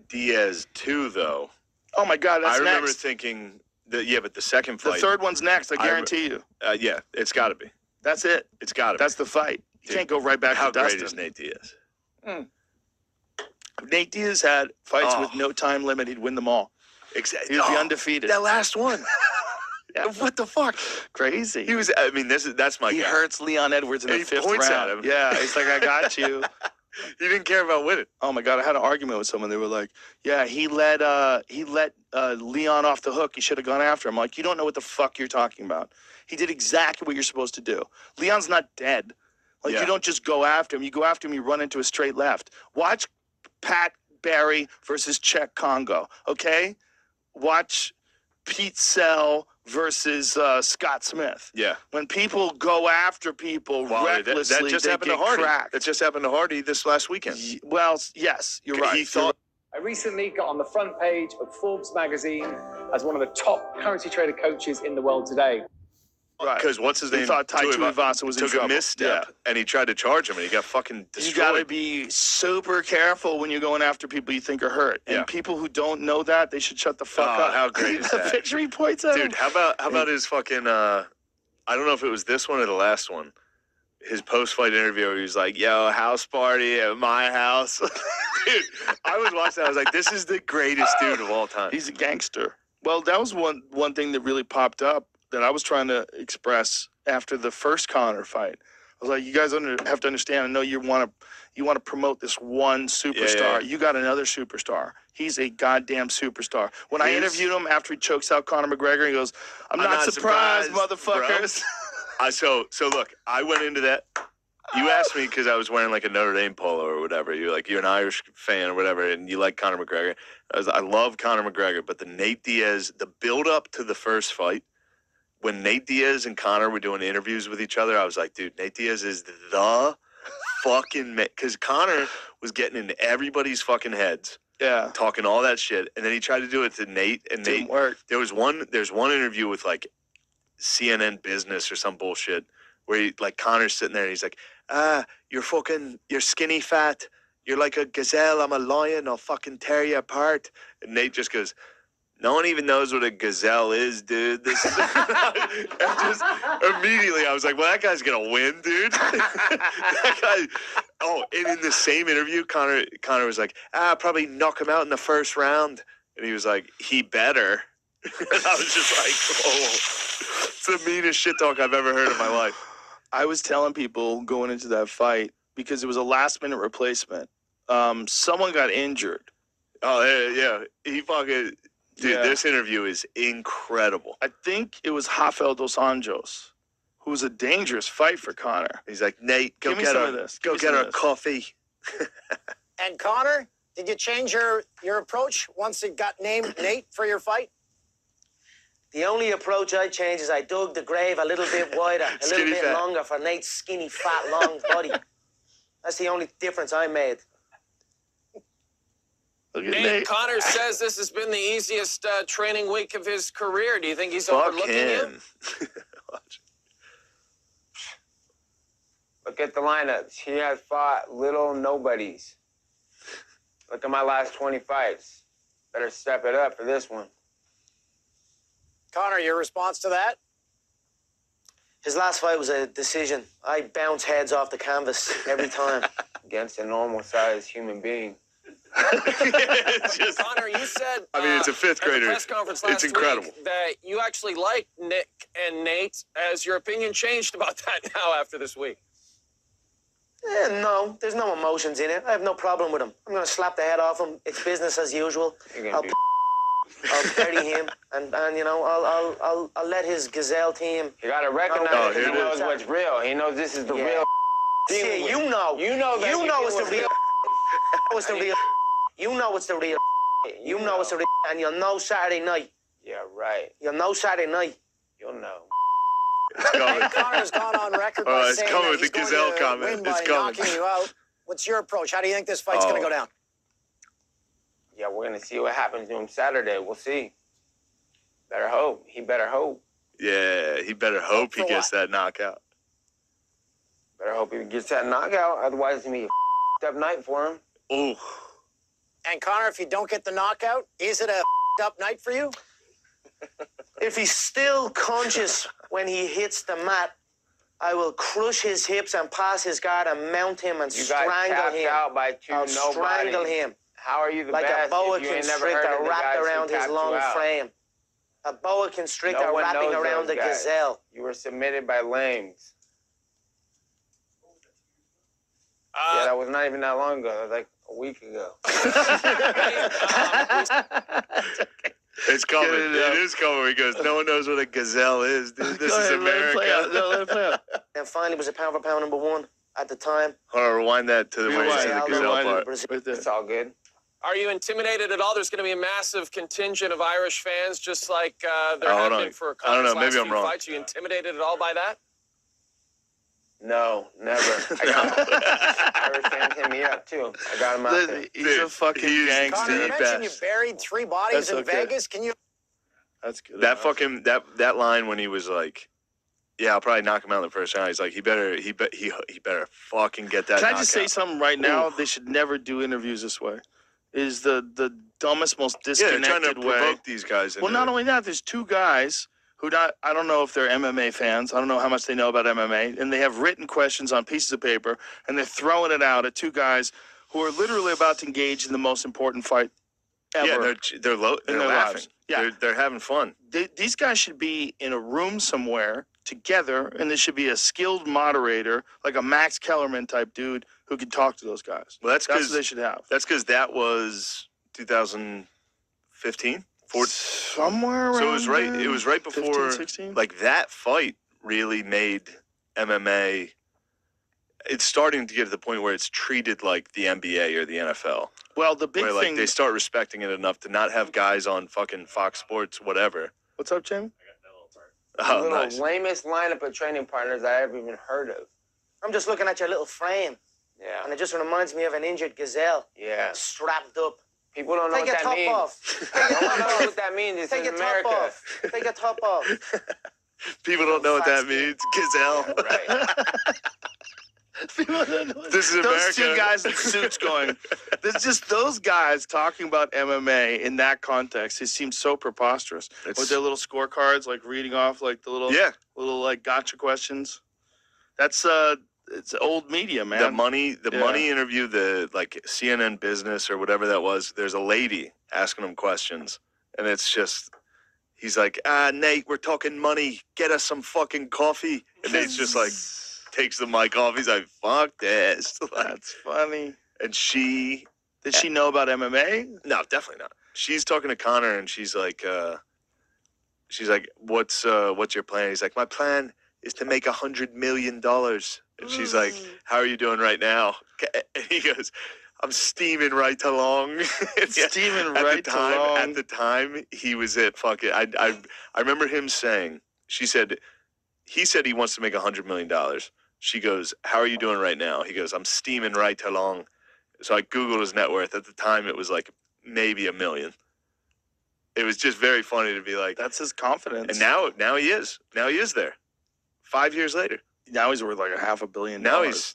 Diaz 2, though. Oh, my God, that's I remember next. thinking that, yeah, but the second fight. The third one's next, I guarantee you. Yeah, it's got to be. That's it. It's got to be. That's the fight. You can't go right back to Dustin. How great is Nate Diaz? Nate Diaz had fights with no time limit. He'd win them all. Exactly. He would be undefeated. That last one. Yeah. What the fuck? Crazy. He was. I mean, that's my. He guy. hurts Leon Edwards in the fifth points round. At him. Yeah, he's like, I got you. He didn't care about winning. Oh my God, I had an argument with someone. They were like, yeah, he let Leon off the hook. He should have gone after him. I'm like, you don't know what the fuck you're talking about. He did exactly what you're supposed to do. Leon's not dead. Like, you don't just go after him. You go after him, you run into a straight left. Watch Pat Barry versus Czech Congo, okay? Watch Pete Sell versus Scott Smith. Yeah. When people go after people recklessly, that just they happened get to Hardy. cracked. That just happened to Hardy this last weekend. Well, yes, you're right. He thought. I recently got on the front page of Forbes magazine as one of the top currency trader coaches in the world today. Right. Because what's his name? He thought Tai Tuivasa was in trouble. Took a misstep, and he tried to charge him, and he got fucking destroyed. You got to be super careful when you're going after people you think are hurt. And people who don't know that, they should shut the fuck up. How great is the that? picture he points at him. Dude, how about his fucking, I don't know if it was this one or the last one, his post-fight interview where he was like, yo, house party at my house. Dude, I was watching that. I was like, this is the greatest dude of all time. He's a gangster. Well, that was one thing that really popped up that I was trying to express after the first Conor fight. I was like, you guys have to understand. I know you want to promote this one superstar. You got another superstar. He's a goddamn superstar. When I interviewed him after he chokes out Conor McGregor, he goes, I'm not surprised, motherfuckers. So look, I went into that. You asked me because I was wearing like a Notre Dame polo or whatever. You're like, you're an Irish fan or whatever, and you like Conor McGregor. I love Conor McGregor, but the Nate Diaz, the build-up to the first fight, when Nate Diaz and Conor were doing interviews with each other, I was like, dude, Nate Diaz is the fucking man. Because Conor was getting into everybody's fucking heads. Yeah. Talking all that shit. And then he tried to do it to Nate. And Didn't work. There's one interview with like CNN Business or some bullshit where Conor's sitting there and he's like, you're skinny fat. You're like a gazelle. I'm a lion. I'll fucking tear you apart. And Nate just goes, no one even knows what a gazelle is, dude. This is and just immediately I was like, well, that guy's gonna win, dude. That guy. And in the same interview, Conor was like, probably knock him out in the first round. And he was like, he better. And I was just like, oh, it's the meanest shit talk I've ever heard in my life. I was telling people going into that fight because it was a last minute replacement. Someone got injured. Oh yeah. He fucking. Dude, this interview is incredible. I think it was Rafael dos Anjos, who was a dangerous fight for Conor. He's like, Nate, go get a coffee. And Conor, did you change your approach once it got named Nate for your fight? The only approach I changed is I dug the grave a little bit wider, a little bit longer for Nate's skinny, fat, long body. That's the only difference I made. Nate, Conor says this has been the easiest training week of his career. Do you think he's overlooking you? Look at the lineups. He has fought little nobodies. Look at my last 20 fights. Better step it up for this one. Conor, your response to that? His last fight was a decision. I bounce heads off the canvas every time. Against a normal-sized human being. Conor, you said it's a fifth grader. At the press conference last week that you actually like Nick and Nate. Has your opinion changed about that now after this week? No, there's no emotions in it. I have no problem with him. I'm going to slap the head off him. It's business as usual. I'll bury him, and I'll let his gazelle team. You got to recognize he knows what's real. He knows this is the real. See, you know it's the real. It's the real. You know it's the real. You know it's the real. And you'll know Saturday night. Yeah, right. You'll know Saturday night. You'll know. Hey, Conor's gone on record by saying that he's going to win by knocking you out. What's your approach? How do you think this fight's going to go down? Yeah, we're going to see what happens to him Saturday. We'll see. Better hope. He better hope. Yeah, he better hope he gets that knockout. Better hope he gets that knockout. Otherwise, it's going to be a up night for him. Oh. And Conor, if you don't get the knockout, is it a up night for you? If he's still conscious when he hits the mat, I will crush his hips and pass his guard and mount him and You got strangle tapped him. out by two I'll nobodies. strangle him. How are you the Like best a boa if you ain't never constrictor heard of the wrapped guys who around his tapped you long out? frame. A boa constrictor No one wrapping knows around those the guys. gazelle. You were submitted by lames. Yeah, that was not even that long ago. That was like a week ago. It's coming. It is coming. He goes, no one knows what a gazelle is, dude. This is America. Let it play out. And finally was a pound for pound number one at the time. Hold on, rewind that to the where you Rewind. say the gazelle part. Right there. It's all good. Are you intimidated at all? There's going to be a massive contingent of Irish fans, just like there Oh, have hold on. been for I don't know. Conor's Maybe last I'm few wrong. fights. Are you intimidated at all by that? No, never. I got Irish fans hit me up too. I got him out there. He's a fucking he's Conor, you gangster. mentioned you buried 3 bodies That's in okay. Vegas. Can you? That's good. That enough. fucking that line when he was like, "Yeah, I'll probably knock him out in the first round." He's like, he better fucking get that. Can I just say knockout. something right now? They should never do interviews this way. It is the dumbest, most Yeah, they're trying disconnected to way. provoke these guys. Well, not only that, there's 2 guys who I don't know if they're MMA fans. I don't know how much they know about MMA. And they have written questions on pieces of paper, and they're throwing it out at 2 guys who are literally about to engage in the most important fight ever. Yeah, they're in their laughing. lives. Yeah. They're having fun. These guys should be in a room somewhere together, and there should be a skilled moderator, like a Max Kellerman type dude, who can talk to those guys. Well, that's That's because what they should have. That's because that was 2015, 14. Somewhere around So there? it was right 15, before 16? like that fight really made MMA. It's starting to get to the point where it's treated like the NBA or the NFL, Well, the big where thing. like they start respecting it enough to not have guys on fucking Fox Sports, whatever. What's up, Jamie? The Oh, little nice. lamest lineup of training partners I ever even heard of. I'm just looking at your little frame, Yeah. and it just reminds me of an injured gazelle Yeah. strapped up. People don't know Take what your that top means. off. No one knows what that means. It's Take in your America. top off. Take your top off. People don't know what that means. Gazelle. Right. This is Those America. 2 guys in suits going. There's just those guys talking about MMA in that context. It seems so preposterous with their little scorecards, like reading off like the little like gotcha questions. That's it's old media, man. The money interview, the like CNN Business or whatever that was. There's a lady asking him questions, and it's just he's like, Nate, we're talking money. Get us some fucking coffee, and Nate's just like takes the mic off. He's like, fuck this. That's funny. And she Did she know about MMA? No, definitely not. She's talking to Conor, and she's like, what's your plan? He's like, my plan is to make $100 million. And she's like, how are you doing right now? And he goes, I'm steaming right along. Steaming At right the time, along. At the time, he was at fucking. I remember him saying. He said he wants to make $100 million. She goes, how are you doing right now? He goes, I'm steaming right along. So I Googled his net worth. At the time, it was like maybe $1 million. It was just very funny to be like. That's his confidence. And now he is. Now he is there. 5 years later. Now he's worth like $500 million. Now he's